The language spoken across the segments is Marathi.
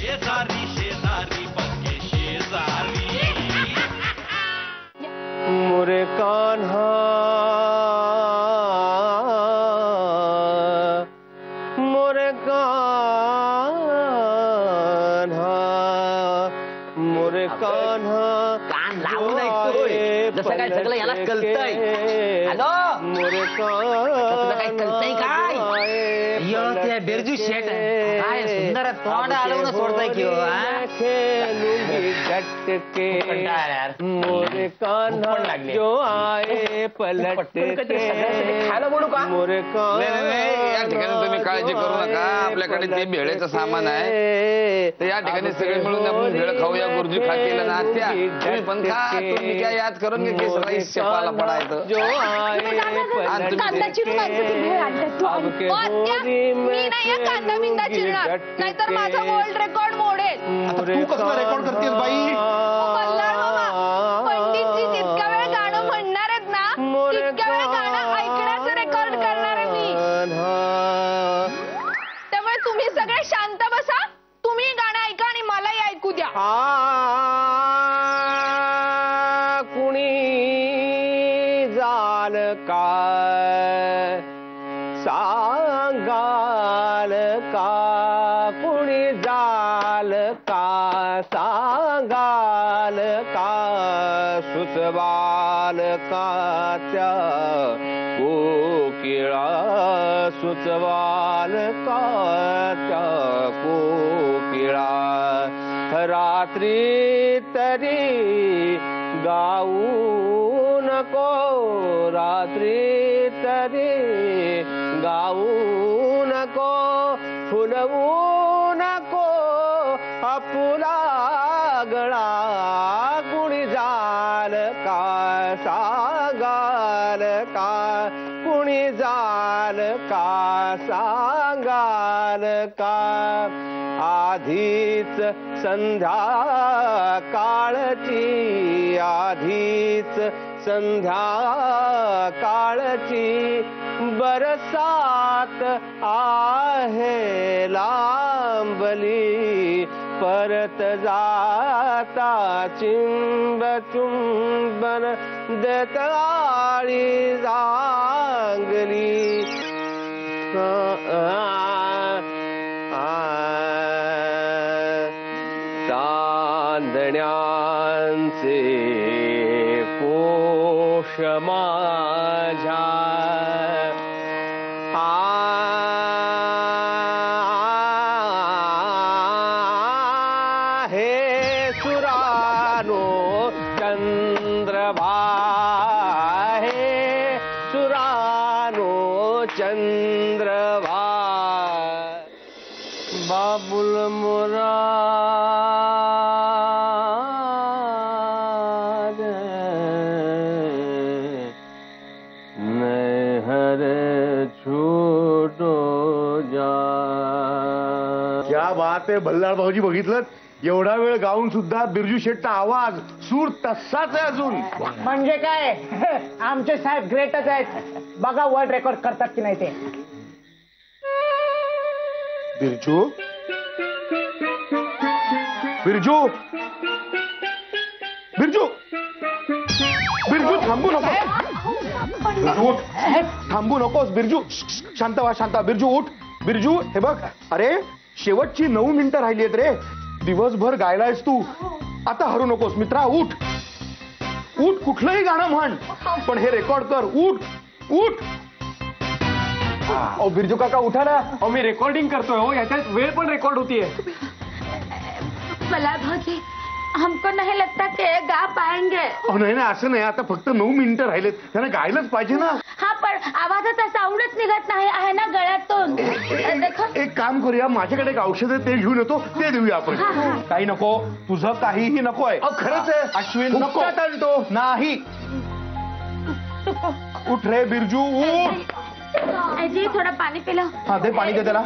शेजारी शेजारी पक्के शेजारी. मोरे कान्हा मोरे कान्हा मोरे कान्हा कान लावून ऐकतोय जसं काय सगळं याला कळतंय. हॅलो मोरे तुला काय कळतंय काय ते बिरजू शेट काय सुंदर तोंड आलवून सोडताय की मोरे कान्हा जो आए पलट खायला बोलू का मोरे या ठिकाणी तुम्ही काळजी करू नका. आपल्याकडे ते भेळेचं सामान आहे तर या ठिकाणी सगळे मिळून आपण भेळ खाऊया. गुरुजी खातील ना आत्या तुम्ही पण खा. तुम्ही काय याद करून घे सगळं शेपाला पडायचं. जो आए कांदा बिंदा चिरणार नाहीतर माझा वर्ल्ड रेकॉर्ड मोडेल. तू कसं रेकॉर्ड करतेस बाई? पंडितजी जितक्या वेळ गाणं म्हणणार आहेत ना तितक्या वेळ गाणं ऐकण्याचं रेकॉर्ड करणार आहे मी. त्यामुळे तुम्ही सगळे शांत बसा. तुम्ही गाणं ऐका आणि मलाही ऐकू द्या. कुणी जाल काय सांगाल का कुणी जाल का सांगाल का सुचवाल का त्या कोकिळा सुचवाल का त्या कोकिळा रात्री तरी गाऊ नको रात्री तरी गाऊ नको फुलवू नको आपुला गळा कुणी जाल का सांगाल का कुणी जाल का सांगाल का आधीच संध्या काळची आधीच संध्या काळची बरसात आहे लांबली परत जाता चिंब चुंबन देत आळी जांगली चांदण्यांचे पोष माझ्या हे सुरानो चंद्रभा हे सुरानो चंद्रभा बाबुल मुराद नहर छूटो जा. क्या बात आहे भल्लाळ भाऊजी. बघितलं एवढा वेळ गाऊन सुद्धा बिरजू शेटचा आवाज सूर तसाच आहे अजून. म्हणजे काय आमचे साहेब ग्रेटच आहेत. बघा वर्ल्ड रेकॉर्ड करतात की नाही ते. बिरजू बिरजू बिरजू बिरजू थांबू नको. बिरजू थांबू नकोस. बिरजू शांत व्हा शांत. बिरजू उठ. बिरजू हे बघ अरे शेवटची 9 मिनिटं राहिली आहेत रे. दिवसभर गायलायस तू. आता हरू नकोस मित्रा. उठ उठ कुठलंही गाणं म्हण पण हे रेकॉर्ड कर. उठ उठ. ओ बिरजू काका उठा ना. अहो मी रेकॉर्डिंग करतोय हो. याच्यात वेळ पण रेकॉर्ड होतीये. मला भाजी हमको नहीं लगता कि गा पाएंगे. नाही नाही असं नाही. आता फक्त 9 मिनिटं राहिलेत. त्यांना गायलाच पाहिजे ना. हा पण आवाजाचा साऊंडच निघत नाही आहे ना गळ्यातून. एक काम करूया. माझ्याकडे एक औषध आहे ते घेऊन येतो. ते देऊया आपण. काही नको. तुझं काहीही नको आहे. खरंच आहे अश्विन. नको आणतो नाही. उठ रे बिरजू उठ. जी थोडं पाणी पिलं. हा दे पाणी दे त्याला.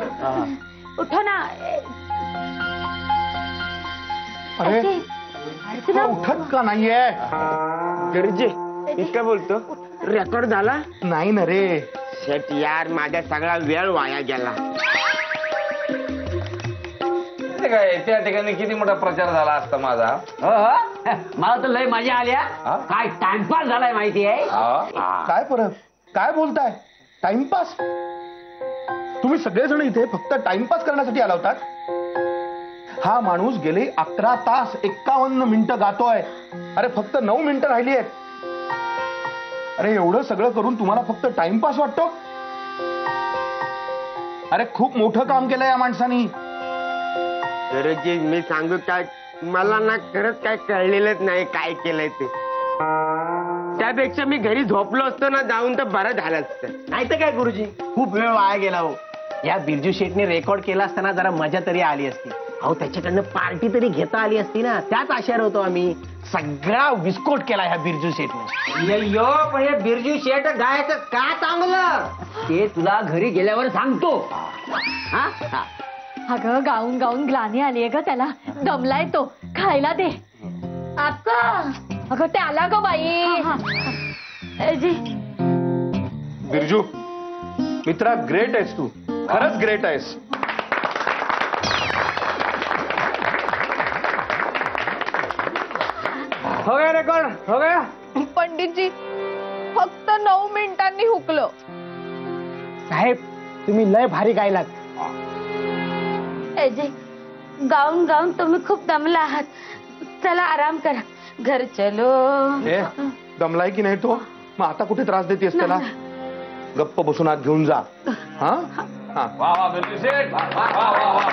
उठो ना. अरे उठत का नाहीये. गरजे मी काय बोलतो रेकॉर्ड झाला नाही ना रे. शेट यार माझा सगळा वेळ वाया गेला. काय त्या ठिकाणी किती मोठा प्रचार झाला असता माझा. मला तर लय मजा आल्या. हा? काय टाइमपास झालाय माहिती आहे. काय परत काय बोलताय? टाइमपास? तुम्ही सगळेजण इथे फक्त टाइमपास करण्यासाठी आला होतात? हा माणूस गेले 11 तास 51 मिनिटं गातोय. अरे फक्त 9 मिनिटं राहिली आहेत. अरे एवढं सगळं करून तुम्हाला फक्त टाइमपास वाटतो? अरे खूप मोठं काम केलं या माणसानी. गुरुजी मी सांगू काय, मला ना खरंच काय कळलेलंच नाही काय केलंय ते. त्यापेक्षा मी घरी झोपलो असतो ना जाऊन तर बरं झालं असतं. नाही तर काय गुरुजी, खूप वेळ वाया गेला हो. या बिरजू शेटने रेकॉर्ड केला असताना जरा मजा तरी आली असती. अहो त्याच्याकडनं पार्टी तरी घेता आली असती ना. त्याच आशेवर होतो आम्ही. सगळा विस्फोट केला ह्या बिरजू शेटने. यो पण हे बिरजू शेट गायचं का चांगलं ते तुला घरी गेल्यावर सांगतो. हा? हा. अगं गाऊन गाऊन ग्लानी आलीये ग त्याला. दमलाय तो. खायला दे. आता अगं ते आला ग बाई. बिरजू मित्रा, ग्रेट आहेस तू, खरंच ग्रेट आहेस. हो गया रेकॉर्ड हो गया. पंडितजी फक्त 9 मिनिटांनी हुकलो. साहेब तुम्ही लय भारी गायलात. अजय गाऊन गाऊन तुम्ही खूप दमला आहात. चला आराम करा. घर चलो. दमलाय की नाही तो? मग आता कुठे त्रास देतेस त्याला? गप्प बसून आत घेऊन जा. हा हा. वा वा बिरजू शेठ, वा वा वा वा.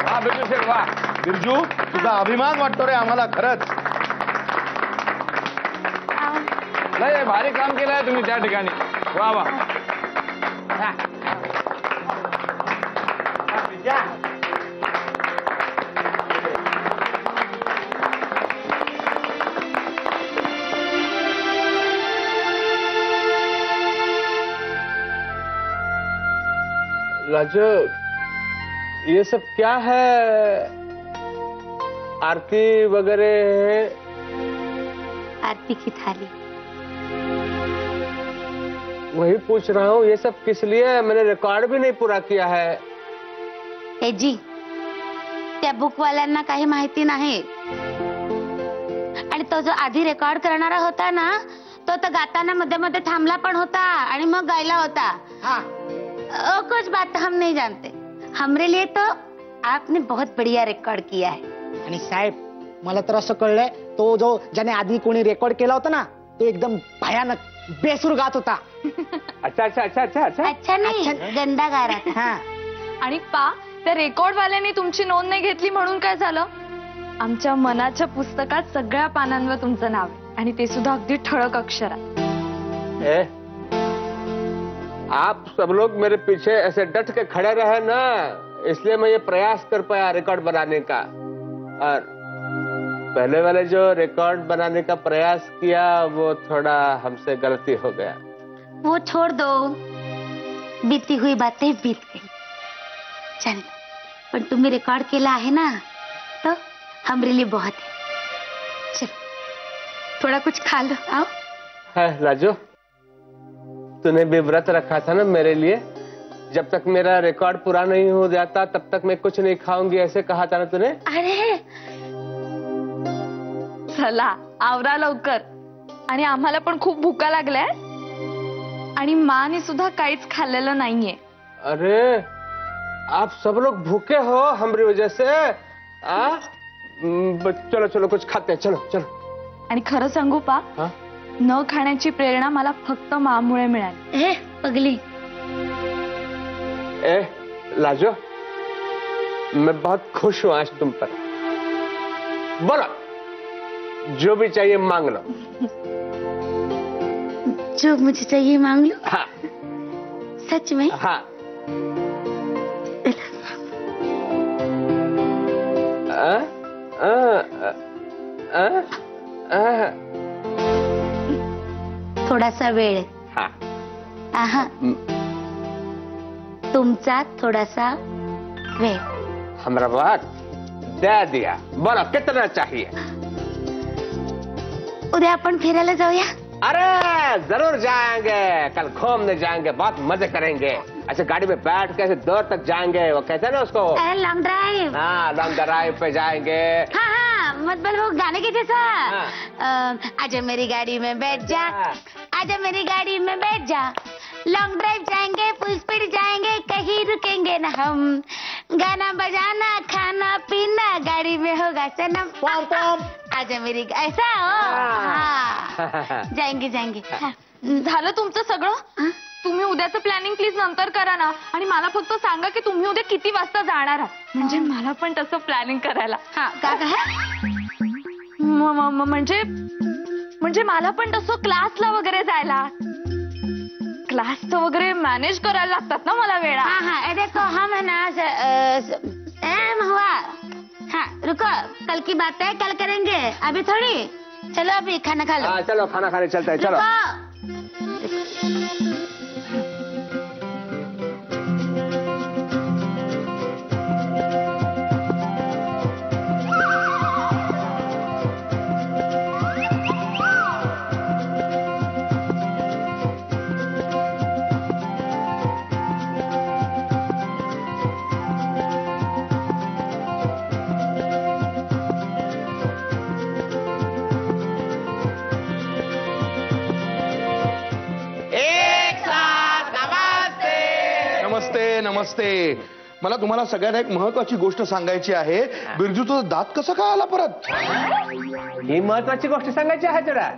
वा बिरजू शेठ वा. बिरजू तुझा अभिमान वाटतो रे आम्हाला खरंच. लय भारी काम केलंय तुम्ही त्या ठिकाणी. वा वा. राजू ये सब क्या है? आरती वगैरह है? आरती की थाली. वही पूछ रहा हूँ ये सब किस लिए? मैंने रिकॉर्ड भी नहीं पूरा किया है. हे जी त्या बुकवाल्यांना काही माहिती नाही. आणि तो जो आधी रेकॉर्ड करणारा होता ना तो तर गाताना मध्ये मध्ये थांबला पण होता आणि मग गायला होता. कुछ बात हम नहीं जानते. हमरे लिए तो आपने बहुत बढ़िया रिकॉर्ड किया है. आणि साहेब मला तर असं कळलंय तो जो ज्याने आधी कोणी रेकॉर्ड केला होता ना तो एकदम भयानक बेसूर गात होता. अच्छा अच्छा अच्छा अच्छा अच्छा. अच्छा नाही गंदा गा रहा था. आणि पा त्या रेकॉर्ड वाल्याने तुमची नोंद नाही घेतली म्हणून काय झालं? आमच्या मनाच्या पुस्तकात सगळ्या पानांवर तुमचं नाव आहे आणि ते सुद्धा अगदी ठळक अक्षरात. आप सब लोग मेरे पीछे ऐसे डट के खड़े रहे ना इसलिए मैं ये प्रयास कर पाया रिकॉर्ड बनाने का. और पहले वाले जो रिकॉर्ड बनाने का प्रयास किया वो थोड़ा हमसे गलती हो गया. वो छोड़ दो. बीती हुई बातें बीत गई. चल पण तुम्ही रेकॉर्ड केला आहे ना तो हमरे लिए बहुत है. चल थोड़ा कुछ खा लो. आओ. है राजू तूने भी व्रत रखा था ना मेरे लिए. जब तक मेरा रिकॉर्ड पूरा नहीं हो जाता तब तक मैं कुछ नहीं खाऊंगी ऐसे कहा था ना तूने. अरे चला आवरा लवकर. आणि आम्हाला पण खूप भुका लागल्या आणि माने सुद्धा काहीच खाल्लेलं नाहीये. अरे आप सब लोग भूखे हो हमारी वजह से. चलो चलो कुछ खाते हैं. चलो चलो. आणि खरं सांगू पा हाँ? न खाण्याची प्रेरणा मला फक्त मामुळे मिळाली. ए पगली. ए लाजो मैं बहुत खुश हूं आज तुम पर. बोलो जो भी चाहिए मांग लो. जो मुझे चाहिए मांग लो. हाँ सच में. हाँ. थोडासा वेळ. हाँ. आहा तुमचा थोडासा वेळ. हमारा बात दे दिया. बोलो कितना चाहिए? उद्या आपण फिरायला जाऊया. अरे जरूर जाएंगे. कल घूमने जाएंगे बहुत मजे करेंगे. अच्छा गाड़ी में बैठ के ऐसे दूर तक जाएंगे, वो कहते हैं ना उसको लॉन्ग ड्राइव। हाँ लॉन्ग ड्राइव पे जाएंगे। हाँ हाँ, मतलब वो गाने के जैसा। आजा मेरी गाड़ी में बैठ जा, आजा मेरी गाड़ी में बैठ जा, लॉन्ग ड्राइव जाएंगे, फुल स्पीड जाएंगे, कहीं रुकेंगे ना हम, गाना बजाना खाना पीना गाड़ी में होगा सनम। आजा मेरी ऐसा हो। हाँ जाएंगे जाएंगे। झालं तुमचं सगळं? तुम्ही उद्याचं प्लॅनिंग प्लीज नंतर करा ना, आणि मला फक्त सांगा की तुम्ही उद्या किती वाजता जाणार आहात, म्हणजे मला पण तसं प्लॅनिंग करायला. हा का म्हणजे मला पण तसं क्लासला वगैरे जायला, क्लासचं वगैरे मॅनेज करायला लागतात ना मला वेळा. हाँ हाँ देखो हम है ना हुआ। हाँ रुको, कल की बात है, कल करेंगे, अभी थोड़ी। चलो अभी खाना खा लो। हाँ चलो खाना खाने चलते हैं, चलो। नमस्ते. मला तुम्हाला सगळ्यांना एक महत्वाची गोष्ट सांगायची आहे. बिरजूचं दात कसं काय आला परत? ही महत्वाची गोष्ट सांगायची आहे तुला?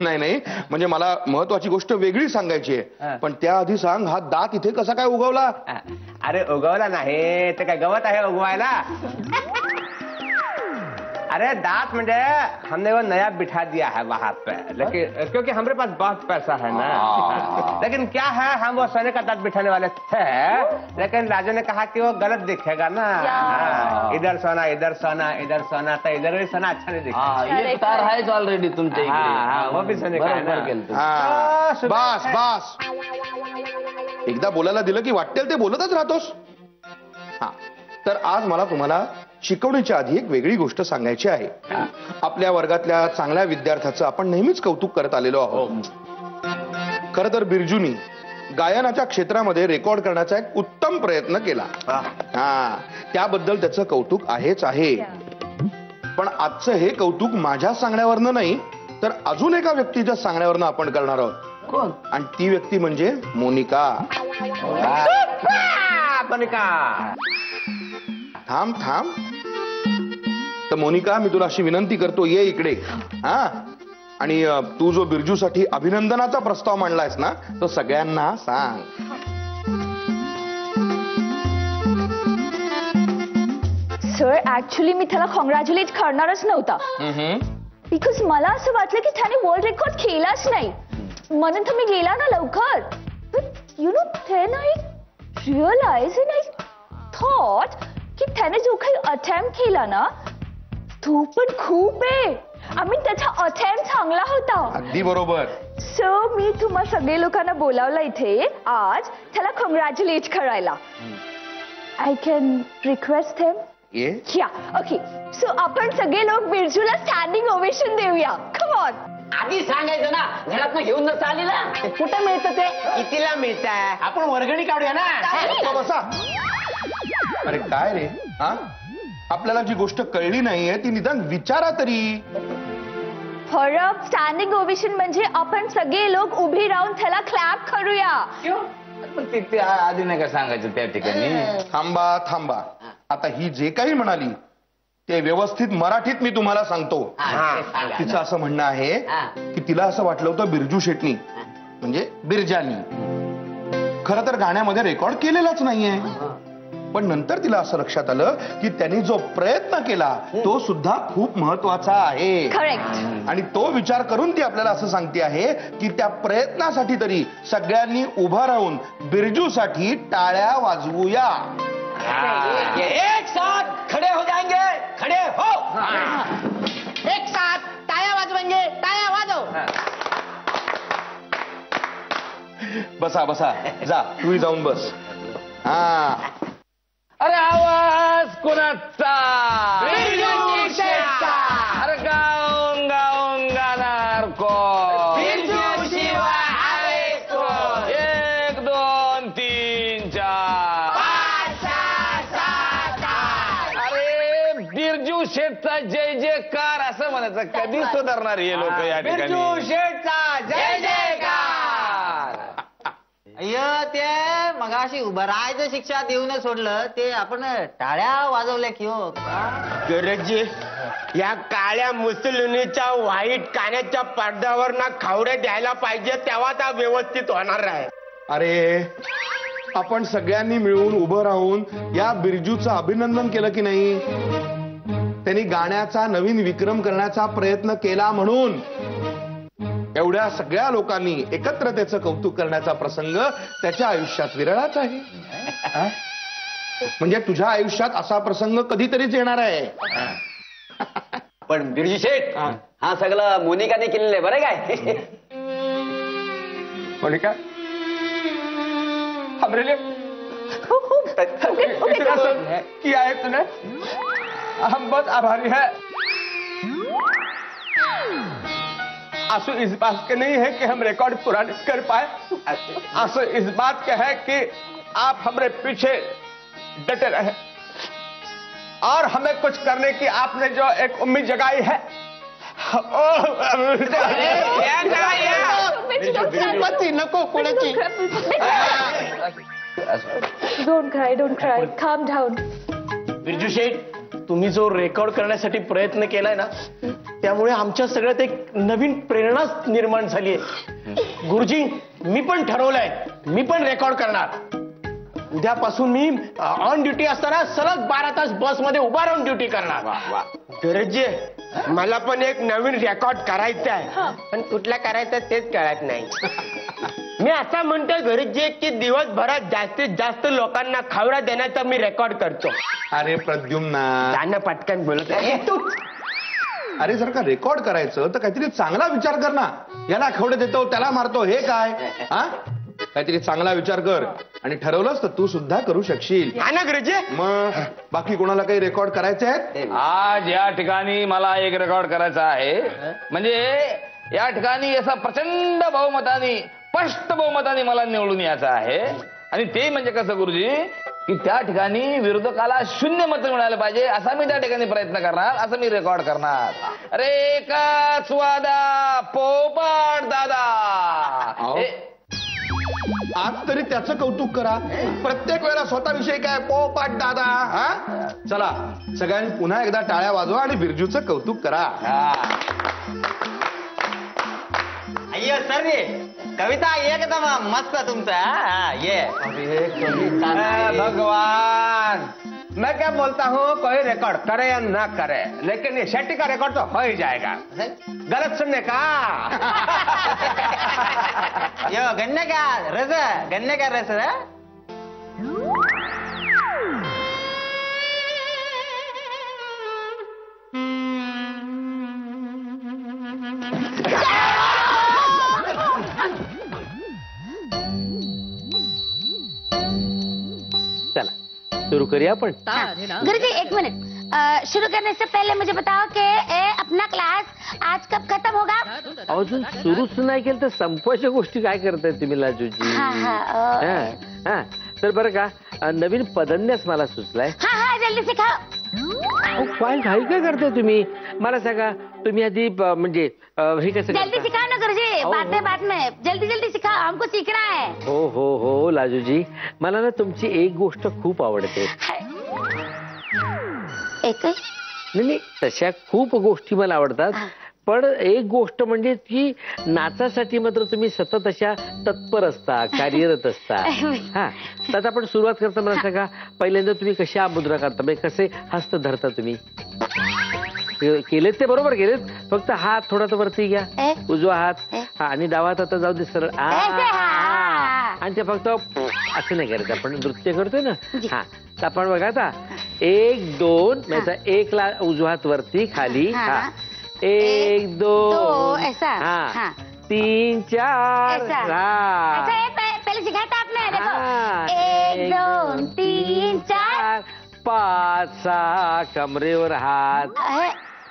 नाही म्हणजे मला महत्वाची गोष्ट वेगळी सांगायची आहे, पण त्याआधी सांग, हा दात इथे कसा काय उगवला? अरे उगवला नाही, ते काय गवत आहे उगवायला? अरे दांत म्हणजे हमने वो नया बिठा दिया है वहाँ पे, लेकिन क्योंकि हमारे पास बहुत पैसा है ना। लेकिन क्या है, हम वो सोने का दांत बिठाने वाले थे, लेकिन राजा ने कहा कि वो गलत दिखेगा ना। इधर सोना इधर सोना इधर सोना, तो इधर भी सोना अच्छा नहीं दिखेगा। ये तार आहेच ऑलरेडी तुमच्या हाँ वो भी सोने का है ना। बस एकदा बोलायला दिलं की वाटेल ते बोलतच राहतोस. हा तर आज मला तुम्हाला शिकवणीच्या आधी एक वेगळी गोष्ट सांगायची आहे. आपल्या वर्गातल्या चांगल्या विद्यार्थ्याचं आपण नेहमीच कौतुक करत आलेलो आहोत. खर तर बिरजूनी गायनाच्या क्षेत्रामध्ये रेकॉर्ड करण्याचा एक उत्तम प्रयत्न केला. हा त्याबद्दल त्याचं कौतुक आहेच आहे. पण आजचं हे कौतुक माझ्या सांगण्यावरनं नाही, तर अजून एका व्यक्तीच्या सांगण्यावरनं आपण करणार आहोत. कोण? आणि ती व्यक्ती म्हणजे मोनिका. थांब तर मोनिका, मी तुला अशी विनंती करतो, ये इकडे. हा आणि तू जो बिरजूसाठी अभिनंदनाचा प्रस्ताव मांडलायस ना, तो सगळ्यांना सांग. सर ऍक्च्युली मी त्याला कॉंग्रॅच्युलेट करणारच नव्हता, बिकॉज मला असं वाटलं की त्याने वर्ल्ड रेकॉर्ड केलाच नाही, म्हणून तर मी गेला ना लवकर. You know then I realise and I thought की त्याने जो काही अटेम्प्ट केला ना, तो पण खूप आहे. आम्ही त्याचा अटेम्प्ट चांगला होता. अगदी बरोबर. सो मी तुम्हा सगळे लोकांना बोलावलं इथे आज त्याला कॉंग्रॅच्युलेट करायला. आय कॅन रिक्वेस्ट हिम? या ओके. सो आपण सगळे लोक बिरजूला स्टँडिंग ओवेशन देऊया. Come on. आधी सांगायचं ना, घरात घेऊन नसतं आलेला. कुठं मिळतं ते? कितीला मिळत आहे? आपण वर्गणी काढूया ना. बसा. अरे काय रे, हा आपल्याला जी गोष्ट कळली नाहीये ती निदान विचारा तरी. फरक स्टँडिंग ओवेशन म्हणजे आपण सगळे लोक उभी राहून त्याला क्लॅप करूया. ते आधी नाही का सांगायचं त्या ठिकाणी? थांबा. आता ही जे काही म्हणाली ते व्यवस्थित मराठीत मी तुम्हाला सांगतो. तिचं असं म्हणणं आहे की तिला असं वाटलं होतं बिरजू शेटणी म्हणजे बिरजानी खरं तर गाण्यामध्ये रेकॉर्ड केलेलाच नाहीये, पण नंतर तिला असं लक्षात आलं की त्यांनी जो प्रयत्न केला तो सुद्धा खूप महत्वाचा आहे. करेक्ट. आणि तो विचार करून ती आपल्याला असं सांगते आहे की त्या प्रयत्नासाठी तरी सगळ्यांनी उभं राहून बिरजूसाठी टाळ्या वाजवूया. एक साथ खड़े हो जाएंगे, खड़े हो. एक साथ टाळ्या वाजवेंगे, टाळ्या वाजव. बसा जा, तू जाऊन बस. हा अरे आवाज कोणाचा? अरे गाऊन गाणार कोण? 1 2 3 बिरजू शेठचा जय जयकार असं म्हणायचं. कधी सुधारणार हे लोक या ठिकाणी. बिरजू शेठचा जय जयकार. अय्यो ते मगाशी उभं राहायचं शिक्षा देऊन सोडलं ते आपण टाळ्या वाजवल्या की हो. गरजे या काळ्या मुसलिनीच्या व्हाईट कान्याच्या पडद्यावर ना खावडे द्यायला पाहिजे तेव्हा त्या व्यवस्थित होणार आहे. अरे आपण सगळ्यांनी मिळून उभं राहून या बिरजूचं अभिनंदन केलं की नाही. त्यांनी गाण्याचा नवीन विक्रम करण्याचा प्रयत्न केला म्हणून एवढ्या सगळ्या लोकांनी एकत्र त्याचं कौतुक करण्याचा प्रसंग त्याच्या आयुष्यात विरळाच आहे. म्हणजे तुझ्या आयुष्यात असा प्रसंग कधीतरीच येणार आहे. पण बिरजू शेठ हा सगळं मोनिकाने केलेलं आहे बरं काय. मोनिका हमरे लिए इतना सब किया है तूने, हम बहुत आभारी है. आंसू इस बात के नहीं है कि हम रिकॉर्ड पूरा नहीं कर पाए, आंसू इस बात के है कि आप हमारे पीछे डटे रहे और हमें कुछ करने की आपने जो एक उम्मीद जगाई है. नको कोणाची. Don't cry, calm down. Birju शेठ तुम्ही जो रेकॉर्ड करण्यासाठी प्रयत्न केलाय ना त्यामुळे आमच्या सगळ्यात एक नवीन प्रेरणा निर्माण झाली आहे. गुरुजी मी पण ठरवलंय मी पण रेकॉर्ड करणार. उद्यापासून मी ऑन ड्युटी असताना सलग 12 तास बसमध्ये उभा राहून ड्युटी करणार. गरजे मला पण एक नवीन रेकॉर्ड करायचं आहे पण कुठला करायचं तेच कळत नाही. मी असं म्हणतोय गरजे की दिवसभरात जास्तीत जास्त लोकांना खावडा देण्याचा मी रेकॉर्ड करतो. अरे प्रद्युम्ना त्यांना पटकन बोलत आहे तू. अरे जर का रेकॉर्ड करायचं तर काहीतरी चांगला विचार कर ना. याला खवडे देतो त्याला मारतो हे काय. हा काहीतरी चांगला विचार कर आणि ठरवलंस तर तू सुद्धा करू शकशील. हा ना गरजे. मग बाकी कोणाला काही रेकॉर्ड करायचे आहेत. आज या ठिकाणी मला एक रेकॉर्ड करायचा आहे. म्हणजे या ठिकाणी असा प्रचंड बहुमताने स्पष्ट बहुमताने मला निवडून यायचं आहे. आणि ते म्हणजे कसं गुरुजी की त्या ठिकाणी विरोधकाला 0 मत मिळालं पाहिजे असा मी त्या ठिकाणी प्रयत्न करणार. असं मी रेकॉर्ड करणार. अरे एकाच वादा पोपट दादा. आज तरी त्याचं कौतुक करा. प्रत्येक वेळेला स्वतःविषयी काय पोपट दादा. हा चला सगळ्यांनी पुन्हा एकदा टाळ्या वाजवा आणि बिरजूचं कौतुक करा. अय्यो सर रे कविता एकदम मस्त तुमचा. ये भगवान मैं क्या बोलता हूँ कोई रिकॉर्ड करे या ना करे लेकिन ये शेट्टी का रिकॉर्ड तो हो ही जाएगा. गलत सुनने का. यो गन्ने का रस चला शुरू करिए अपन. गुरुजी एक मिनट. शुरू करने से पहले मुझे बताओ कि अपना क्लास आज कब खत्म होगा. अजून सुरूच नाही केलं तर संपवायच्या गोष्टी काय करताय तुम्ही लाजूजी. तर बरं का नवीन पदन्यास मला सुचलाय. हाँ जल्दी सिखाओ. काय घाई काय करताय तुम्ही मला सांगा. तुम्ही आधी म्हणजे हे कसं जल्दी सिखाओ ना गुरुजी. बाद में जल्दी सिखाओ हमको सीखना है. हो लाजूजी मला ना तुमची एक गोष्ट खूप आवडते. एक नाही तशा खूप गोष्टी मला आवडतात पण एक गोष्ट म्हणजे की नाचासाठी मात्र तुम्ही सतत अशा तत्पर असता कार्यरत असता. हा तर आपण सुरुवात करता मला सांगा पहिल्यांदा तुम्ही कशा मुद्रा करता म्हणजे कसे हस्त धरता तुम्ही. केलेत ते बरोबर केलेत फक्त हात थोडा तर वरती घ्या. उजवा हात आणि डावा हात आता जाऊ दे सरळ. आणि ते फक्त असं नाही करायचं आपण नृत्य करतोय ना. हा तर आपण बघा आता 1 2 म्हणजे 1 ला उजवा हात वरती खाली. हा 1 2 हा 3 4 पहले सिखाया था आपने. देखो 1 2 3 4 5 6 कमरेवर हात.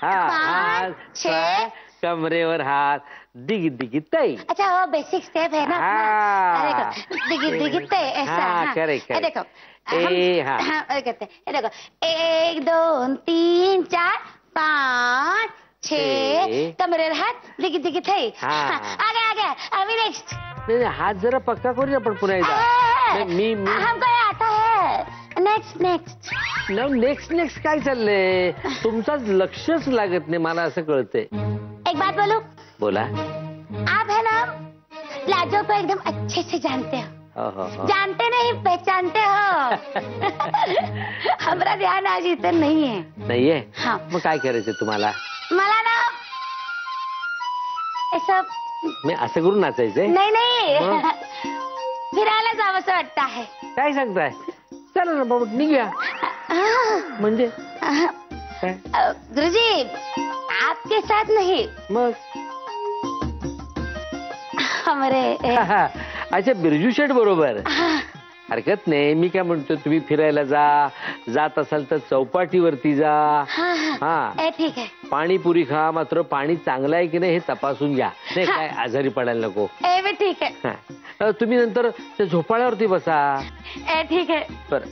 5 6 कमरेवर हात दिगी दिगी तई. अच्छा वो बेसिक स्टेप है ना हाँ। अरे देखो दिगी दिगी तय ऐसा. हाँ, हाँ. correct, ये correct. देखो हाँ. हाँ अरे करते हैं. ये देखो 1 2 3 4 5 6 कमरेवर हात दिगी दिगी तय. हाँ. आ गया अभी नेक्स्ट. नाही, हात जरा पक्का करूया आपण पुन्हा एकदा. नाही, मी हमको ये आता है. नेक्स्ट नेक्स्ट नेक्स्ट काय चाललंय तुमचं लक्षच लागत नाही मला असं कळतंय. एक बात बोलूं. बोला. आप है ना प्लाजो को एकदम अच्छे से जानते हो. हो. जानते नहीं पहचानते हो. हमारा ध्यान आज इधर नहीं है. नाहीये. हाँ. मग काय करायचं तुम्हाला. मला ना ऐसा मी असं करून नाचायचंय. नहीं फिरायला जावंसं वाटतं आहे. काय सांगताय. चला ना बाबा निघूया. म्हणजे काय? गुरुजी आपके साथ नहीं मग हमारे अच्छा बिरजू शेठ बरोबर. हरकत नाही. मी काय म्हणतो तुम्ही फिरायला जात असाल तर चौपाटीवरती जा. हा ठीक आहे. पाणीपुरी खा. मात्र पाणी चांगलं आहे की नाही हे तपासून घ्या. नाही काय आजारी पडायला नको. ठीक आहे. तुम्ही नंतर त्या झोपाळ्यावरती बसा. ठीक आहे. बरं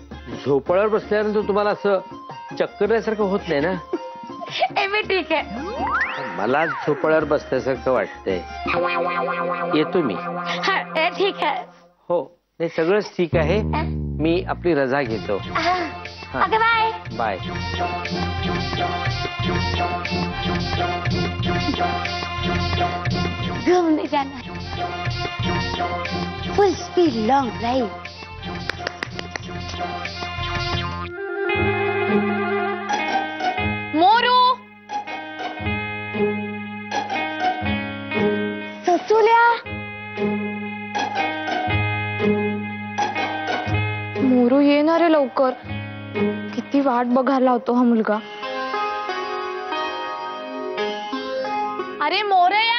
झोपाळ्यावर बसल्यानंतर तुम्हाला असं चक्करल्यासारखं होत नाही ना. ठीक आहे. मला झोपाळ्यावर बसल्यासारखं वाटतंय. येतो मी. ठीक आहे. हो नाही सगळंच ठीक आहे. मी आपली रजा घेतो. Okay bye. बाय. घूमने जाना full speed long drive. Moru ससुल्या मोरू येणार आहे लवकर. किती वाट बघायला लावतो हा मुलगा. अरे मोरया.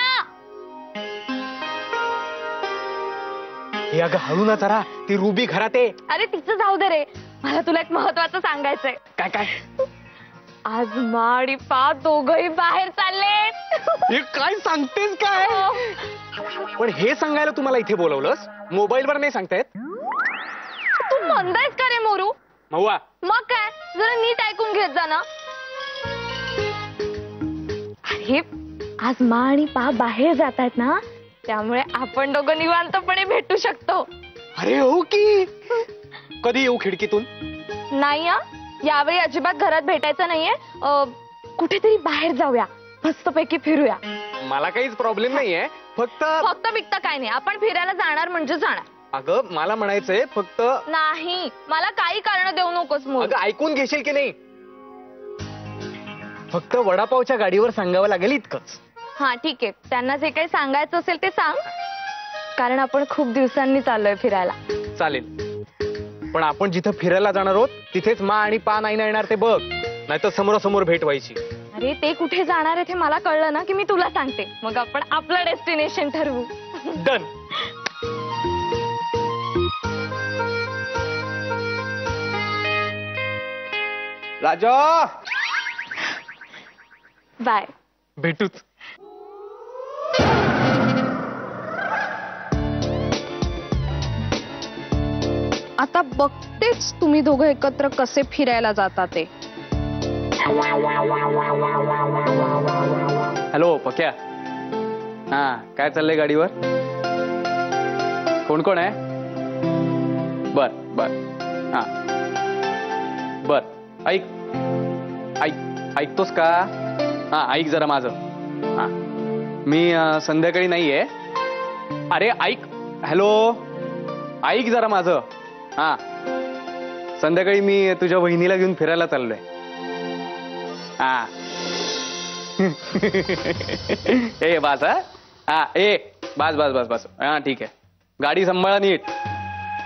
हे अगं हळू ना जरा. ती रुबी घरात आहे. अरे तिचं जाऊ दे रे. मला तुला एक महत्वाचं सांगायचंय. काय आज माडी पा दोघही बाहेर चालले. हे काय सांगतेस काय. पण हे सांगायला तुम्हाला इथे बोलवलंस. मोबाईलवर नाही सांगतायत. तू मंदायस का रे मोरू. महुआ मग काय जरा नीट ऐकून घेत जा ना. अरे आज मा आणि पा बाहेर जात आहेत ना त्यामुळे आपण दोघं निवांतपणे भेटू शकतो. अरे हो की. कधी येऊ खिडकीतून. नाही यावेळी अजिबात घरात भेटायचं नाहीये. कुठेतरी बाहेर जाऊया. मस्तपैकी फिरूया. मला काहीच प्रॉब्लेम नाहीये. फक्त बिकता काय नाही. आपण फिरायला जाणार म्हणजे जाणार. अगं मला म्हणायचंय फक्त. नाही मला काही कारण देऊ नकोस मोरू. अगं ऐकून घेशील की नाही. फक्त वडापावच्या गाडीवर सांगावं लागेल इतकंच. हा ठीक आहे. त्यांना जे काही सांगायचं असेल ते सांग. कारण आपण खूप दिवसांनी चाललोय फिरायला. चालेल. पण आपण जिथं फिरायला जाणार आहोत तिथेच मा आणि पा नाही येणार ते बघ. नाहीतर समोरासमोर भेट व्हायची. अरे ते कुठे जाणार आहे ते मला कळलं ना की मी तुला सांगते. मग आपण आपलं डेस्टिनेशन ठरवू. डन. राजा बाय. भेटूच. आता बघतेच तुम्ही दोघं एकत्र कसे फिरायला जाता ते. हॅलो पक्या. हा काय चाललंय गाडीवर. कोण कोण आहे. बर बर. हा बर. ऐकतोस का. हा ऐक जरा माझं. हा मी संध्याकाळी नाहीये. अरे ऐक. हॅलो ऐक जरा माझं. हा संध्याकाळी मी तुझ्या बहिणीला घेऊन फिरायला चाललोय. हा ए बास. हा ए बास बास बास बास. हा ठीक आहे. गाडी सांभाळा नीट.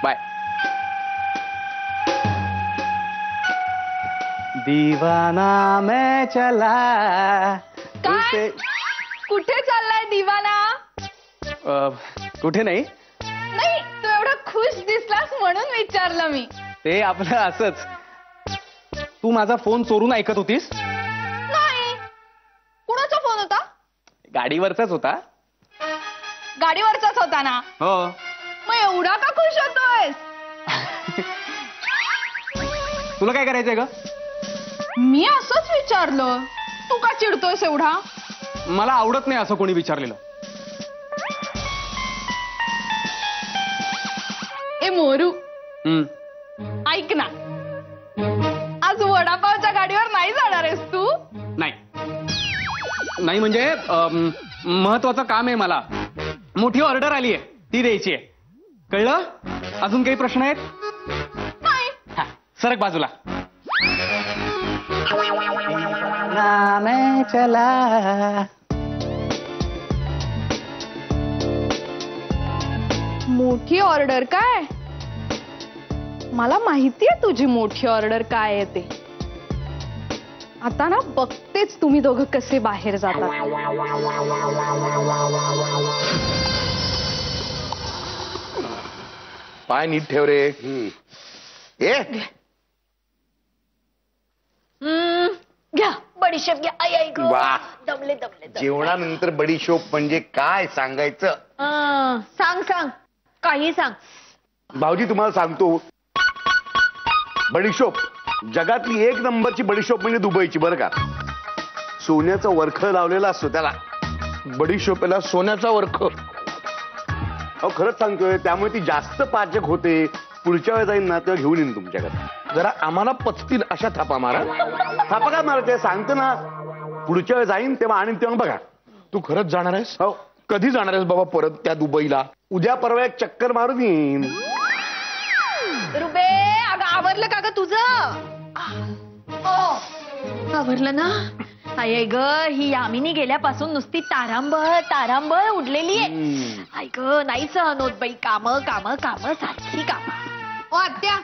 बाय. दीवाना मैं चला. काय कुठे चाललाय दिवाना. कुठे नाही. नाही तू एवढा खुश दिसलास म्हणून विचारलं मी. ते आपलं असंच. तू माझा फोन चोरून ऐकत होतीस. नाही. कुणाचा फोन होता. गाडीवरचाच होता. गाडीवरचाच होता ना? हो. मग एवढा का खुश होतोयस? तुला काय करायचंय ग? मी असंच विचारलं. तू का चिडतोयस एवढा? मला आवडत नाही असं कोणी विचारलेलं. ए मोरू, ऐक ना, आज वडापावच्या गाडीवर नाही जाणार आहेस तू? नाही म्हणजे महत्वाचं काम आहे मला. मोठी ऑर्डर आली आहे, ती द्यायची आहे. कळलं? अजून काही प्रश्न आहेत? नाही. हा, सरक बाजूला. चला. मोठी ऑर्डर काय? मला माहितीये तुझी मोठी ऑर्डर काय आहे ते. आता ना बघतेच तुम्ही दोघं कसे बाहेर जातात. पाय नीट ठेव रे. घ्या बडीशेप घ्या. आई आई गं. वा. दमले. जेवणानंतर बडीशोप म्हणजे काय सांगायचं? सांग काही सांग. भाऊजी तुम्हाला सांगतो, बडीशोप जगातली एक नंबरची बडीशोप म्हणजे दुबईची, बरं का. सोन्याचा वरख लावलेला असतो त्याला बडीशोपेला, सोन्याचा वरख. अहो खरंच सांगतोय, त्यामुळे ती जास्त पाचक होते. पुढच्या वेळेस जाईन ना तेव्हा घेऊन येईन तुमच्याकडे. जरा आम्हाला पचतील अशा थापा मारा. थापा काय मारायचे सांगतो ना. पुढच्या वेळेस जाईन तेव्हा आणीन, तेव्हा बघा. तू खरंच जाणार आहेस? हो. कधी जाणार आहेस बाबा परत त्या दुबईला? उद्या परवा एक चक्कर मारून येईन. रुबे, अगं आवरलं का ग तुझं? आवरलं ना? आई ग, ही यामिनी गेल्यापासून नुसती तारांबळ उडलेली आहे. आई ग, नाही सहन होत बाई. काम सारखी काम. ओ आत्या,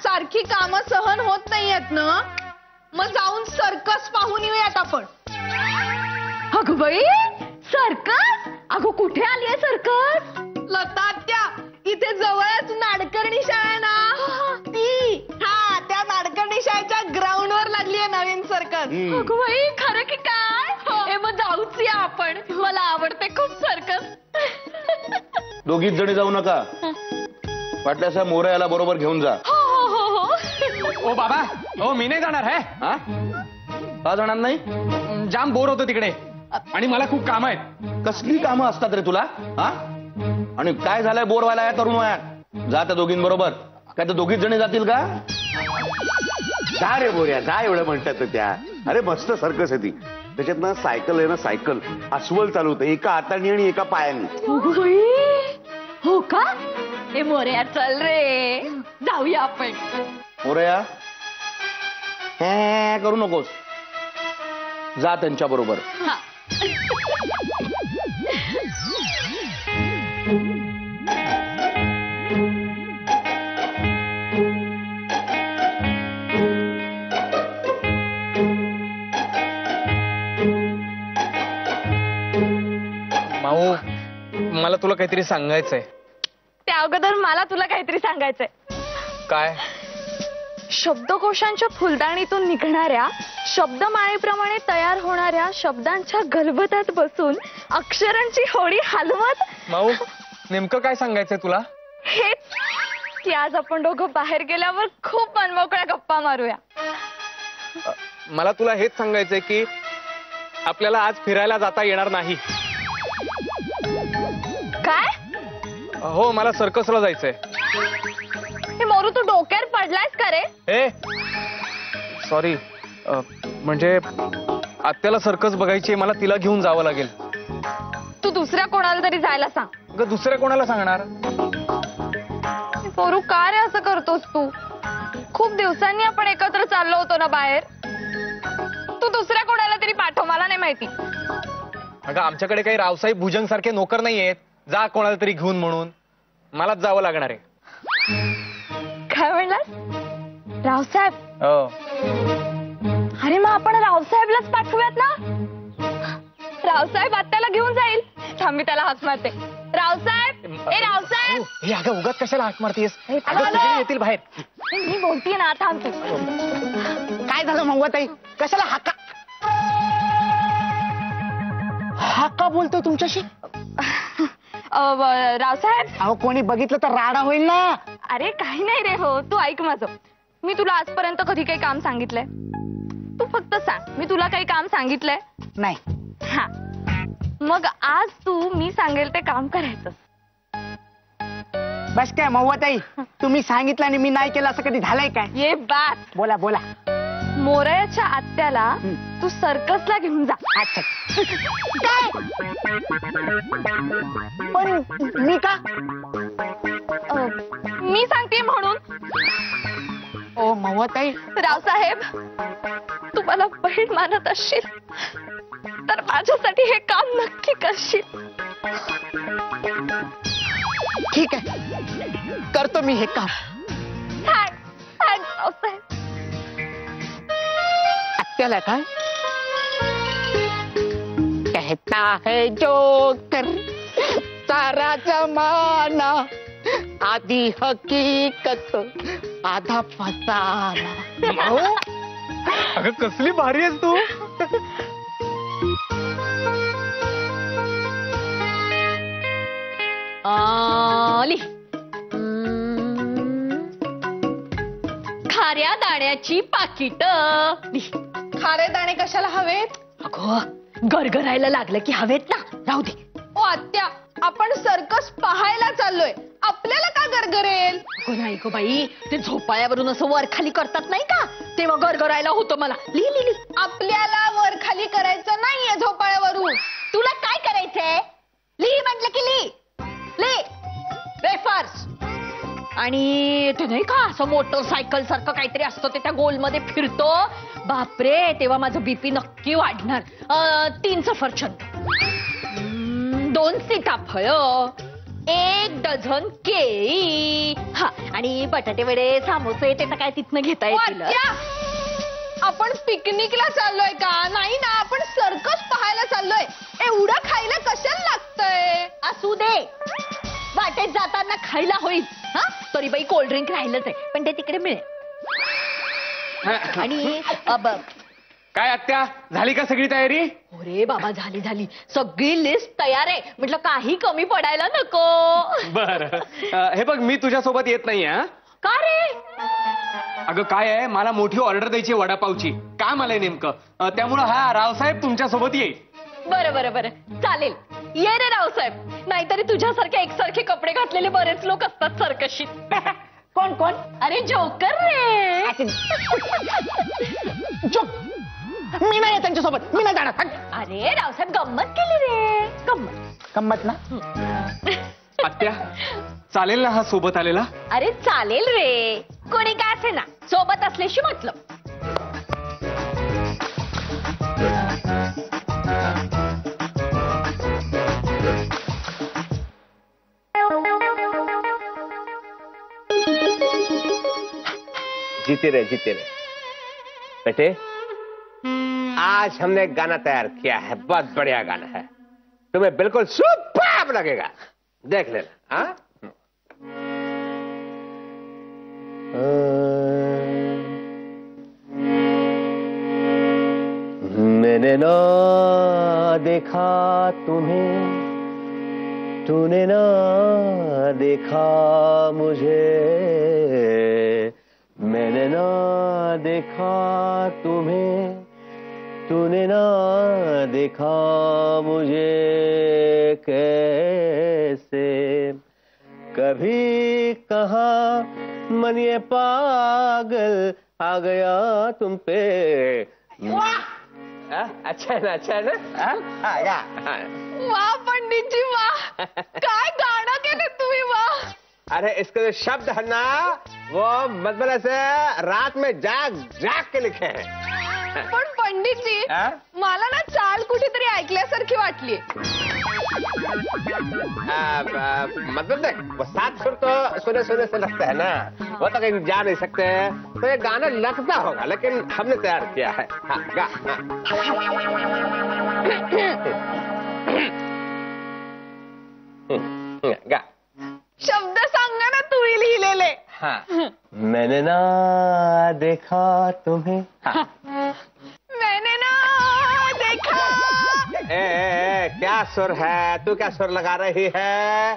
सारखी काम सहन होत नाहीयेत ना? मग जाऊन सर्कस पाहून येऊयात आपण. अगं बाई, सर्कस? अगं कुठे आली आहे सर्कस? लता आत्या, इथे जवळच नाडकर्णी शाळा आहे ना, ती. हा, त्या नाडकर्णी शाळेच्या ग्राउंड वर लागली आहे नवीन सर्कस. अगं बाई, खरं की काय? मग जाऊच या आपण. मला आवडते खूप सर्कस. दोघीच जणी जाऊ नका, वाटल्यास मोरयाला बरोबर घेऊन जा. हो. ओ बाबा, हो मी नाही जाणार आहे. हा, का जाणार नाही? जाम बोर होतं तिकडे आणि मला खूप काम आहेत. कसली कामं असतात रे तुला? हा, आणि काय झालंय बोर व्हायला या तरुण वयात? जा त्या दोघींबरोबर. काय तर दोघीच जणी जातील का? जा रे बोऱ्या, जा. एवढं म्हणतात तर त्या. अरे मस्त सर्कस आहे ती. त्याच्यात ना सायकल आहे ना, सायकल अस्वल चालवतं, एका हाताने आणि एका पायाने. हो का? ए मोरया, चल रे, जाऊया आपण. मोरया, हे करू नकोस, जा त्यांच्या बरोबर. माऊ, मला तुला काहीतरी सांगायचंय. त्या अगोदर मला तुला काहीतरी सांगायचंय. काय? शब्दकोशांच्या फुलदाणीतून निघणाऱ्या शब्दमाळेप्रमाणे तयार होणाऱ्या शब्दांच्या गलबतात बसून अक्षरांची होडी हलवत. माऊ, नेमकं काय सांगायचंय तुला? हेच की आज आपण दोघं बाहेर गेल्यावर खूप मनमोकळ्या गप्पा मारूया. मला तुला हेच सांगायचंय की आपल्याला आज फिरायला जाता येणार नाही. काय? हो, मला सर्कसला जायचंय. हे मोरू, तू डोक्यावर पडलायस का रे? ए सॉरी, म्हणजे आत्याला सर्कस बघायची, मला तिला घेऊन जावं लागेल. तू दुसऱ्या कोणाला तरी जायला सांग. दुसऱ्या कोणाला सांगणार? मोरू, का रे असं करतोस तू? खूप दिवसांनी आपण एकत्र चाललो होतो ना बाहेर. तू दुसऱ्या कोणाला तरी पाठव, मला नाही माहिती. अगं आमच्याकडे काही रावसाहेब भुजंग सारखे नोकर नाहीयेत, जा कोणाला तरी घेऊन म्हणून. मलाच जावं लागणार आहे. काय म्हणलास? रावसाहेब? हो. अरे मग आपण रावसाहेबलाच पाठवूयात ना. रावसाहेब आत्याला घेऊन जाईल. थांब, मी त्याला हाक मारते. रावसाहेब, ए रावसाहेब. हे अगं उगाच कशाला हाक मारतेस? अगं, सगळे येतील बाहेर. मी बोलतीये ना, थांब तू. काय झालं मंगवाताई? कशाला हाका बोलतोय तुमच्याशी? रावसाहेब, अहो कोणी बघितलं तर राडा होईल ना. अरे काही नाही रे. हो, तू ऐक माझं. मी तुला आजपर्यंत कधी काही काम सांगितलंय? तू फक्त सांग, मी तुला काही काम सांगितलंय? नाही. हा, मग आज तू मी सांगेल ते काम करायचं. बस काय मव्वाताई, तुम्ही सांगितलं आणि मी नाही केलं असं कधी झालंय काय? ये बात. बोला बोला. मोरयाच्या आत्याला तू सर्कसला घेऊन जा. अच्छा. काय? पण मी का? मी सांगते म्हणून. ओ मव्वाताई, रावसाहेब, तू मला बहीण मानत असशील तर माझ्यासाठी हे काम नक्की करशील. ठीक आहे, करतो मी हे काम. रावसाहेब. आत्याला काय कहता है जोकर सारा जमाना, आधी हकीकत आधा फसाना. अगं कसली भारी आहेस तू. खाऱ्या दाण्याची पाकिट. खारे दाणे कशाला हवेत? अगं गरगरायला लागलं की हवेत ना. राहू दे. ओ आत्या, आपण सर्कस पाहायला चाललोय, आपल्याला का गरगरेल? अगं नाही गो बाई, ते झोपाळ्यावरून असं वर खाली करतात नाही का, तेव्हा गरगरायला होतं मला. लिही. आपल्याला वर खाली करायचं नाहीये झोपाळ्यावरून. तुला काय करायचंय? लिही म्हटलं की लिही. वेफर्स. आणि ते नाही का असं मोटरसायकल सारखं काहीतरी असतं, ते त्या गोलमध्ये फिरतो. बापरे, तेव्हा माझं बीपी नक्की वाढणार. 3 सफरचंद, 2 सीताफळ, 1 डझन केळी. हा, आणि बटाटे वडे, समोसे ते तर काय तिथनं घेता येतील. आपण पिकनिकला चाललोय का? नाही ना, आपण सर्कस पाहायला चाललोय. एवढं खायला कशाला लागतंय? असू दे, वाटेत जाताना खायला होईल. हा, तरी बाई कोल्ड्रिंक राहिलंच आहे, पण ते तिकडे मिळेल. आणि काय आत्या, झाली का सगळी तयारी? अरे बाबा, झाली. सगळी लिस्ट तयार आहे. म्हटलं काही कमी पडायला नको. बर, हे बघ, मी तुझ्यासोबत येत नाहीये. का रे? अगं काय आहे, मला मोठी ऑर्डर द्यायची वडापावची. काम आलंय नेमकं, त्यामुळं हा रावसाहेब तुमच्यासोबत येईल. बरं, चालेल. ये रे रावसाहेब. नाहीतरी तुझ्यासारखे एकसारखे कपडे घातलेले बरेच लोक असतात सर्कशीत. कोण? अरे जोकर रे. मी नाही त्यांच्यासोबत, मी नाही जाणार. अरे रावसाहेब, गंमत केली रे. गंमत ना. आत्या, चालेल ना हा सोबत आलेला? अरे चालेल रे, कोणी काय असे ना, सोबत असल्याशी मतलब. जीते रहे बेटे, आज हमने एक गाना तैयार किया है, बहुत बढ़िया गाना है, तुम्हें बिल्कुल सुपर्ब लगेगा, देख लेना. हाँ, मैंने ना देखा तुम्हें, तूने ना देखा मुझे, मैंने ना देखा तुम्हें, तूने ना देखा मुझे, कैसे कभी कहा मन ये पागल आ गया तुम पे. अच्छा है ना. वाह पंडित जी, वाह, काय गाणं केलं तुम्ही. वाह. अरे इसके जो शब्द है ना, वो मतलब से रात में जाग के लिखे हैं. पण पंडित जी, मला ना चाल कुठेतरी ऐकल्यासारखी वाटली. मतलब देख, वो 7 सुर तो सुने से लगता है ना, वो तो कहीं जा नहीं सकते, तो ये गाना लगता होगा, लेकिन हमने तैयार किया है. हाँ, गा. गा. शब्द सांगा ना तुम्ही लिहिलेले. हाँ. मैंने ना देखा तुम्हें. हाँ. मैंने ना देखा. क्या सुर है? तू क्या सुर लगा रही है?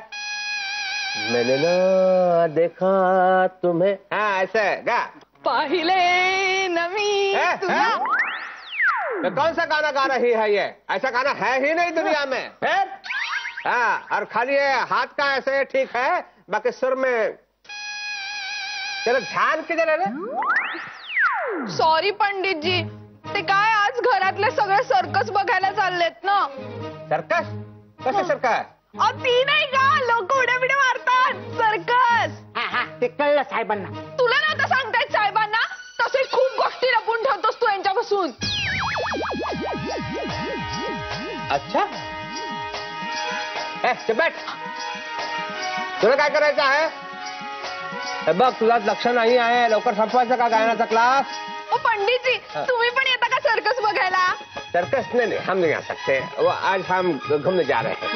मैंने ना देखा तुम्हें, हाँ ऐसे गा। पाहिले नमी तो कौन सा गाना गा रही है ये? ऐसा गाना है ही नहीं दुनिया में। फिर हाँ, और खाली ये हाथ का ऐसे ठीक है, बाकी सुर में तेरा ध्यान किधर है रे? सॉरी पंडितजी, ते काय आज घरातले सगळे सर्कस बघायला चाललेत ना. सर्कस? कसे सर्कस? ती नाही का, लोक उड्या बिड्या मारतात, सर्कस. ते कळलं साहेबांना. तुला नव्हतं सांगतायत साहेबांना? तसे खूप गोष्टी लपून ठेवतोस तू यांच्यापासून. अच्छा, बैठ. तुला काय करायचं आहे? हे बघ, तुला लक्ष नाही आहे, लवकर संपवायचं का गायनाचा क्लास? पंडितजी, तुम्ही पण येता का सर्कस बघायला? सर्कस नहीं, हम नहीं आ सकते. वो आज हम घूमने जा रहे हैं.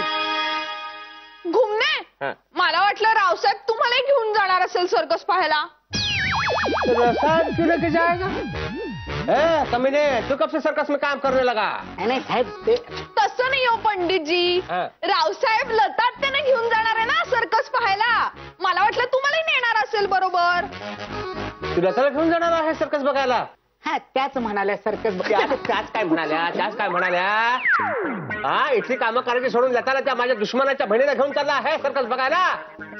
घुमने? हाँ. मला वाटलं रावसाहेब तुम्हाला घेऊन जाणार असेल सर्कस पाहायला. रावसाहेब क्यों लेके जाएगा? कमीने, तू कब से सर्कस में काम करने लगा? नाही साहेब, ते तसं नाही हो पंडितजी. हाँ. रावसाहेब लता त्याने घेऊन जाणार आहे ना सर्कस पाहायला. मला वाटलं तुम्हालाही नेणार असेल बरोबर. तुला त्याला घेऊन जाणार आहे सर्कस बघायला? हा, त्याच म्हणाल्या सर्कस त्याच काय म्हणाल्या? हा, इथली कामं करायची सोडून लताला त्या माझ्या दुश्मनाच्या बहिणीला घेऊन चालला आहे सर्कस बघायला.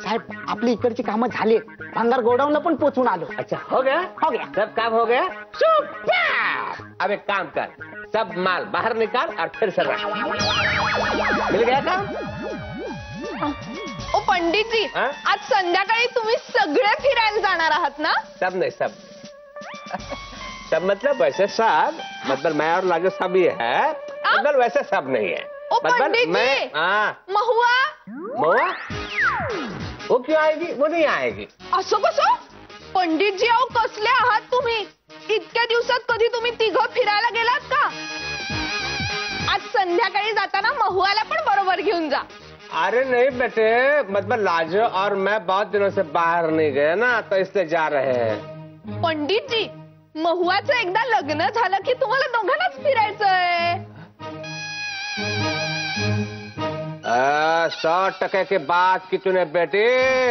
साहेब, आपली इकडची कामं झाली, भांगार गोडाऊनला पण पोचून आलो. अच्छा, हो गया? हो गया. सब काम हो गया? सुपर. अब एक काम कर, सब माल बाहर निकाल और फिर से रख. मिल गया काम? ओ पंडितजी, हाँ? आज संध्याकाळी तुम्ही सगळे फिरायला जाणार आहात ना? सब नहीं, सब सब मतलब वैसे सब, मतलब मैं और लाजो सब ही है, मतलब वैसे सब नहीं है. ओ मतलब पंडितजी, मैं, हाँ. महुआ महुआ? वो क्यों आएगी? वो नहीं आएगी. असं कसं? पंडितजी, अहो कसले आहात तुम्ही? इतक्या दिवसात कधी तुम्ही तिघं फिरायला गेलात का? आज संध्याकाळी जाताना महुआला पण बरोबर घेऊन जा. अरे नहीं बेटे, मतलब लाजो और मैं बहुत दिनों से बाहर नहीं गए ना, तो इसलिए जा रहे हैं. पंडितजी, महुआचं एकदा लग्न झालं की तुम्हाला दोघांनाच फिरायचंय. 100% की बात की तूने बेटे,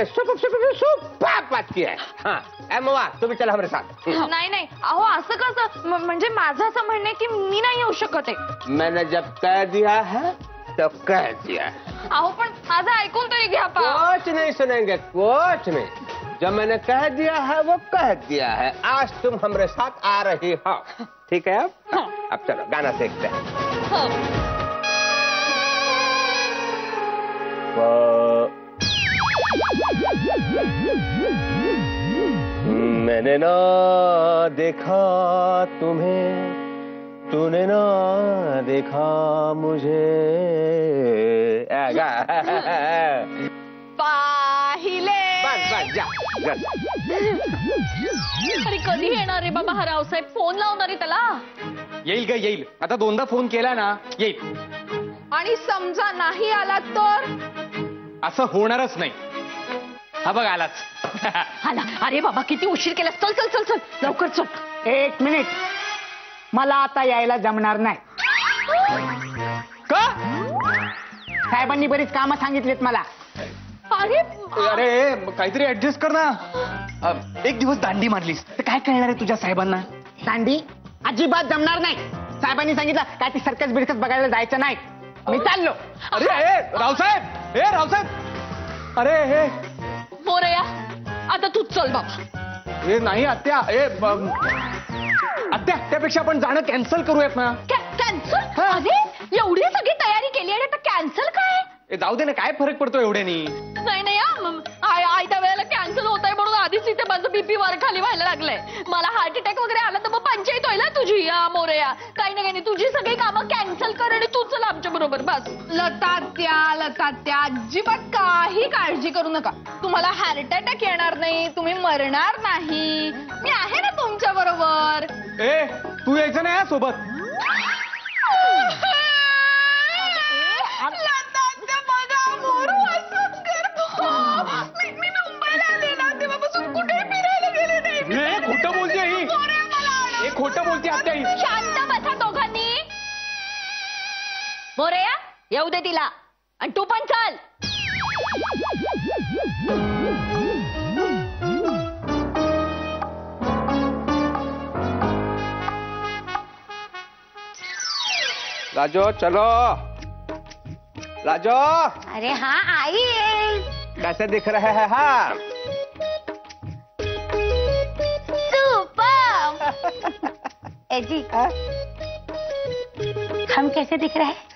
सुपर बात की है. हाँ, ए महुआ, तू भी चल हमारे साथ. नाही नाही, अहो असं कसं? म्हणजे माझं असं म्हणणं आहे की मी नाही येऊ शकत आहे. मैंने जब कह दिया है तो कह दिया. अहो पण माझं ऐकून तरी घ्या पा. कुछ नहीं सुनेंगे, कुछ नहीं. जब मैंने कह दिया है वो कह दिया है. आज तुम हमारे साथ आ रही हो, ठीक है? अब चलो गाना सीखते हैं. मैंने ना देखा तुम्हें, तूने ना देखा मुझे. पाहिले. बस जा. अरे कधी येणार रे बाबा हा रावसाहेब? फोन लावणार आहे त्याला. येईल ग, येईल. आता 2दा फोन केला ना, येईल. आणि समजा नाही आला तर? असं होणारच नाही. हा बघ, आलाच. आला. अरे बाबा, किती उशीर केला. चल चल चल चल, लवकर चल. 1 मिनिट, मला आता यायला जमणार नाही. का? साहेबांनी बरीच कामं सांगितलीत मला. अरे काहीतरी ऍडजस्ट कर ना. 1 दिवस दांडी मारलीस तर काय कळणार आहे तुझ्या साहेबांना? दांडी अजिबात जमणार नाही. साहेबांनी सांगितलं काय ती सर्कस बिरकस बघायला जायचं नाही. मी चाललो. अरे रावसाहेब, रावसाहेब, अरे हे मोरया, आता तूच चल बाबा. हे नाही आत्या, आत्या, त्यापेक्षा आपण जाणं कॅन्सल करूयात ना. कॅन्सल? अरे एवढी सगळी तयारी केली आणि आता कॅन्सल काय? जाऊ दे ना, काय फरक पडतो एवढ्यानी? नाही नाही, आयत्या वेळेला कॅन्सल होत आहे म्हणून आधीच इथे माझं बीपी वर खाली व्हायला लागलंय. मला हार्ट अटॅक वगैरे आला तर मग पंचायत होईल तुझी. मोरया, काही नाही, तुझी सगळी कामं कॅन्सल कर आणि तू चल आमच्या बरोबर. बस. लतात्या, अजिबात काही काळजी करू नका. तुम्हाला हार्ट अटॅक येणार नाही, तुम्ही मरणार नाही. मी आहे ना तुमच्या बरोबर. तू यायचं नाही सोबत. खोटं बोलते ही, खोटं बोलते आत्या ही. शांत बसा दोघांनी. मोरया, येऊ दे तिला आणि तू पण चल. राजो चलो. राजो अरे हाँ आई कैसे दिख रहे हैं हाँ? सुपर. ए जी हम कैसे दिख रहे हैं?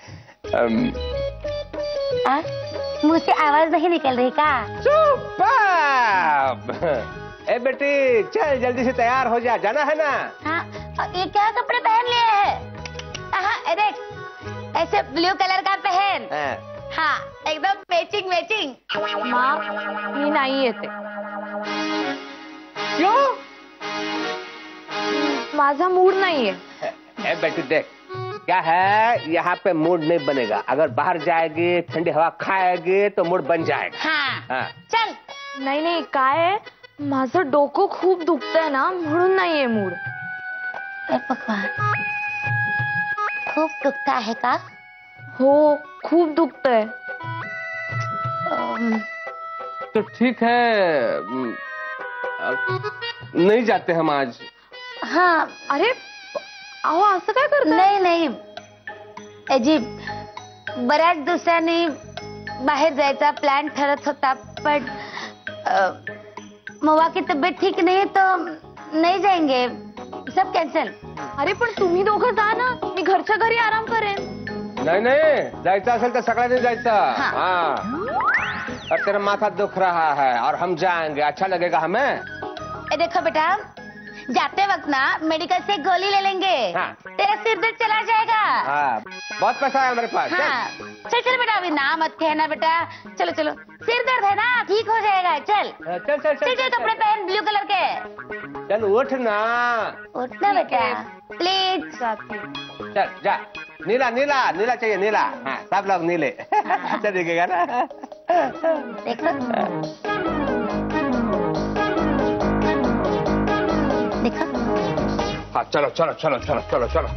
मुंह से आवाज नहीं निकल रही का? सुपर. ए बेटी चल जल्दी से तैयार हो जा, जाना है ना. हाँ ये क्या कपड़े पहन लिए हैं? हाँ देख ऐसे ब्लू कलर का पहन. हाँ एकदम मैचिंग मैचिंग. माँ मी नाही येते. क्यों? माझा मूड नाहीये. ए बेटी देख क्या है, यहाँ पे मूड नहीं बनेगा. अगर बाहर जाएगी ठंडी हवा खाएगी तो मूड बन जाएगा. हाँ चल. नाही नाही काय आहे, माझं डोकं खूप दुखतंय ना म्हणून नाहीये मूड. भगवान खूप दुखता है का? हो खूप दुखतंय. तो ठीक है नहीं जाते हम आज. हाँ अरे अहो असं काय करताय? नाही नाही अजीब बऱ्याच दिवसांनी बाहेर जायचा प्लॅन ठरत होता पण मवा की तब्येत ठीक नहीं तो नहीं जाएंगे. सब कॅन्सल. अरे पण तुम्ही दोघं जा ना, मी घरच्या घरी आराम करेन. नहीं नहीं जायचं असेल तर सगळ्यांनी जायचं. हाँ. हाँ और तेरा माथा दुख रहा है और हम जाएंगे, अच्छा लगेगा हमें. देखो बेटा जाते वक्त ना मेडिकल से गोली ले लेंगे. हाँ. तेरा सिर दर्द चला जाएगा. हाँ बहुत पैसा है हमारे पास. हाँ चल चल बेटा अभी ना मत कहना बेटा. चलो चलो सिर दर्द है ना ठीक हो जाएगा. चल चल चल चल चल कपड़े पहन ब्लू कलर के. चल उठ ना. उठना बेटा प्लीज. चल जा. नीला नीला नीला चाहिए नीला. हाँ सब लोग नीले. अच्छा दिखेगा ना. देखो देखो. हाँ चलो चलो चलो चलो चलो चलो.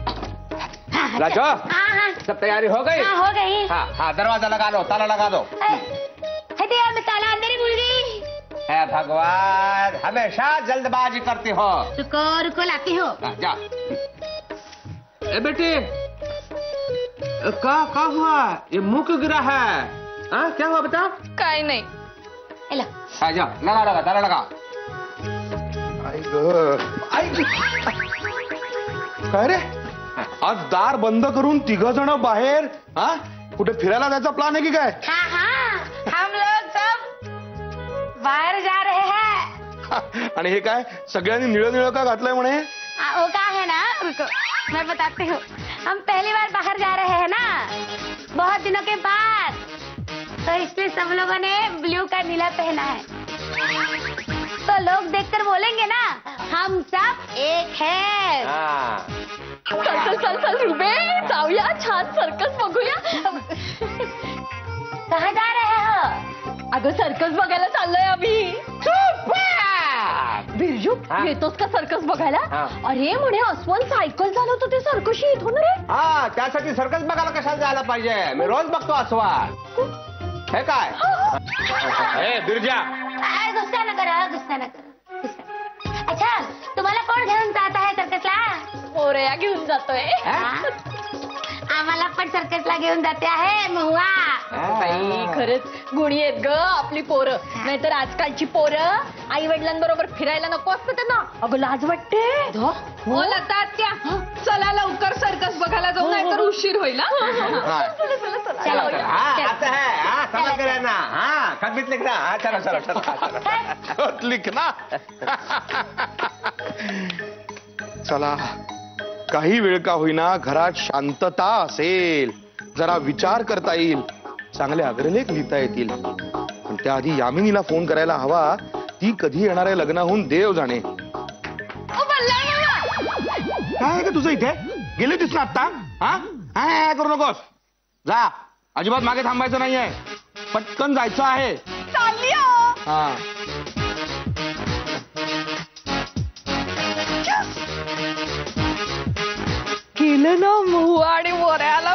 राजो हाँ सब तैयारी हो गई? हाँ हो गई. हाँ हाँ दरवाजा लगा दो, ताला लगा दो. हटे यार मैं ताला अंदर ही भूल गई. है भगवान हमेशा जल्दबाजी करती हो. रुको रुको लाती हो. हाँ, जा. ए बेटी क्या हुआ, ये मुंह क्यों गिरा है? हाँ क्या हुआ बता. काय नाही. एला हाँ जा लगा लगा ताला लगा. काय रे आज दार बंद करून तिघ जण बाहेर. हा कुठे फिरायला जायचा प्लान आहे की काय? हाँ हाँ हम लोग सब बाहर जा रहे हैं. आणि हे काय सगळ्यांनी निळं निळं का घातलंय म्हणे? वो क्या है ना रुको मैं बताती हूँ. हम पहली बार बाहर जा रहे हैं ना बहुत दिनों के बाद तो इसलिए सब लोगों ने ब्लू का नीला पहना है. तो लोग देखकर बोलेंगे ना हम सब एक है. हाँ चल चल चल चल रुबे जाऊया छान सर्कस बघूया. कहाँ जा रहे हो? अगं सर्कस बघायला चाललोय आम्ही. बिरजू हाँ? येतोस का सर्कस बघायला? हाँ. अरे म्हणे अस्वल सायकल चालवतो ते सर्कशी येतो ना रे. हा त्यासाठी सर्कस बघायला कशाला जायला पाहिजे, मी रोज बघतो अस्वाल. हे काय ए बिरजा गुस्सा न करा गुस्सा न करा. अच्छा तुम्हाला कोण घेऊन जात आहे सर्कसला? मोरया घेऊन जातोय. आम्हाला पण सर्कसला घेऊन जाते आहे महुआ. बाई खरंच गुणी आहेत ग आपली पोरं. नाहीतर आजकालची पोरं आई वडिलांबरोबर फिरायला नको असतं त्यांना. अगं लाज वाटते. हो लता त्या चला लवकर सर्कस बघायला जाऊ नाहीतर उशीर होईल. आता है. हाँ समझ गए ना. हाँ खत लिखना. हाँ चलो चलो चलो लिखना. चला काही वेळ का होईना घरात शांतता असेल, जरा विचार करता येईल, चांगले अग्रलेख लिहिता येतील. पण त्याआधी यामिनीला फोन करायला हवा. ती कधी येणार आहे लग्नाहून देव जाणे. काय आहे का तुझं इथे? गेले होतीस ना आता? हा करू नकोस. जा अजिबात मागे थांबायचं नाहीये. पटकन जायचं आहे. चालली हा केलं ना महू आणि मोऱ्याला